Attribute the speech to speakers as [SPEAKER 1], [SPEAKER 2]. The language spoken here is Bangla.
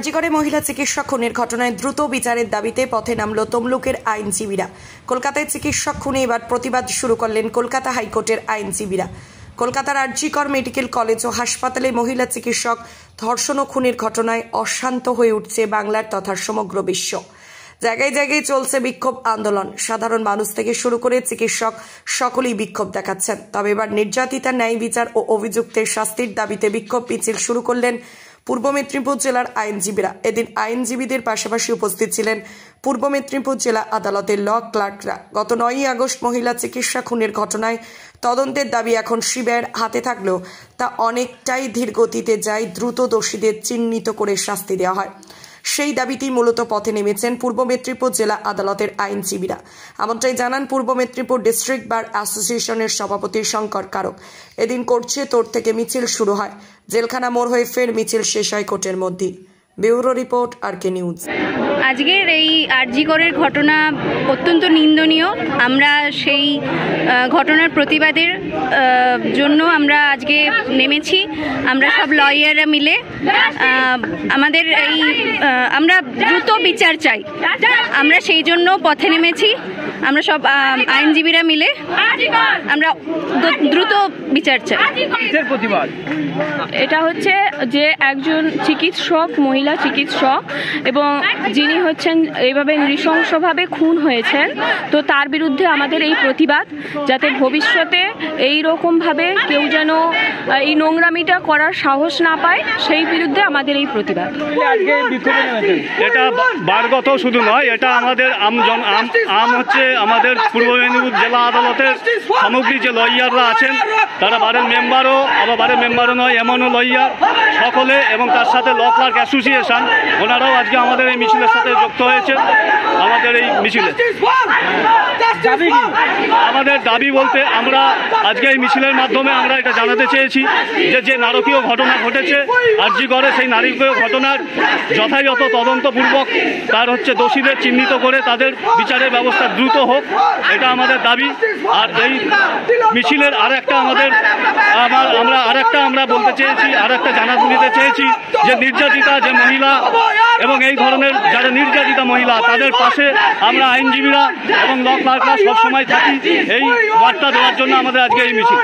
[SPEAKER 1] রাজ্যে মহিলা চিকিৎসক খুনের ঘটনায় দ্রুত বিচারের দাবিতে পথে নামল তমলুকের আইনজীবীরা। কলকাতায় চিকিৎসক খুনে এবার প্রতিবাদ শুরু করলেন কলকাতা হাইকোর্টের আইনজীবীরা। কলকাতার আরজিকর মেডিকেল কলেজ ও হাসপাতালে মহিলা চিকিৎসক ধর্ষণ ও খুনের ঘটনায় অশান্ত হয়ে উঠছে বাংলার তথা সমগ্র বিশ্ব। জায়গায় জায়গায় চলছে বিক্ষোভ আন্দোলন। সাধারণ মানুষ থেকে শুরু করে চিকিৎসক সকলেই বিক্ষোভ দেখাচ্ছেন। তবে এবার নির্যাতিতার ন্যায় বিচার ও অভিযুক্তের শাস্তির দাবিতে বিক্ষোভ মিছিল শুরু করলেন পূর্ব মেদিনীপুর জেলার আইনজীবীরা। এদিন আইনজীবীদের পাশাপাশি উপস্থিত ছিলেন পূর্ব মেদিনীপুর জেলা আদালতের ল ক্লার্করা। গত 9ই আগস্ট মহিলা চিকিৎসা খুনের ঘটনায় তদন্তের দাবি এখন সিবিআইয়ের হাতে থাকলেও তা অনেকটাই ধীর গতিতে যায়। দ্রুত দোষীদের চিহ্নিত করে শাস্তি দেওয়া হয়, সেই দাবিতেই মূলত পথে নেমেছেন পূর্ব মেদিনীপুর জেলা আদালতের আইনজীবীরা। এমনটাই জানান পূর্ব মেদিনীপুর ডিস্ট্রিক্ট বার অ্যাসোসিয়েশনের সভাপতি শঙ্কর কারক। এদিন কোর্টে তোর থেকে মিছিল শুরু হয়, জেলখানা মোড় হয়ে ফের মিছিল শেষ হয় কোর্টের মধ্যেই। Bureau report RK news.
[SPEAKER 2] আজকের এই আরজিকরের ঘটনা অত্যন্ত নিন্দনীয়। আমরা সেই ঘটনার প্রতিবাদের জন্য আমরা আজকে নেমেছি। আমরা সব লয়াররা মিলে আমাদের আমরা দ্রুত বিচার চাই, আমরা সেই জন্য পথে নেমেছি। আমরা সব আইনজীবীরা মিলে আমরা দ্রুত বিচার চাই।
[SPEAKER 3] এটা হচ্ছে যে একজন চিকিৎসক, মহিলা চিকিৎসক, এবং যিনি হচ্ছেন এইভাবে নৃশংসভাবে খুন হয়েছেন, তো তার বিরুদ্ধে আমাদের এই প্রতিবাদ, যাতে ভবিষ্যতে এই রকমভাবে কেউ যেন এই নোংরামিটা করার সাহস না পায়, সেই বিরুদ্ধে আমাদের এই প্রতিবাদ।
[SPEAKER 4] এটা বারগত শুধু নয়, এটা আমাদের আমাদের পূর্ব মেদিনীপুর জেলা আদালতের সামগ্রিক যে লয়াররা আছেন, তারা বারের মেম্বারও, আবার বারের মেম্বারও নয় এমনও লয়ার সকলে, এবং তার সাথে ল ক্লার্ক অ্যাসোসিয়েশন, ওনারাও আজকে আমাদের এই মিছিলের সাথে যুক্ত হয়েছে। আমাদের এই মিছিলে আমাদের দাবি বলতে আমরা আজকে এই মিছিলের মাধ্যমে আমরা এটা জানাতে চেয়েছি যে নারকীয় ঘটনা ঘটেছে আরজিকরে, সেই নারকীয় ঘটনার যথাযথ তদন্তপূর্বক তার দোষীদের চিহ্নিত করে তাদের বিচারের ব্যবস্থা দ্রুত হোক, এটা আমাদের দাবি। আর এই মিছিলের আমরা বলতে চেয়েছি, জানাতে দিতে চেয়েছি যে নির্যাতিতা যে মহিলা এবং এই ধরনের যারা নির্যাতিতা মহিলা, তাদের পাশে আমরা আইনজীবীরা এবং ল ক্লার্করা সবসময় থাকি। এই বার্তা দেওয়ার জন্য আমাদের আজকে এই মিছিল।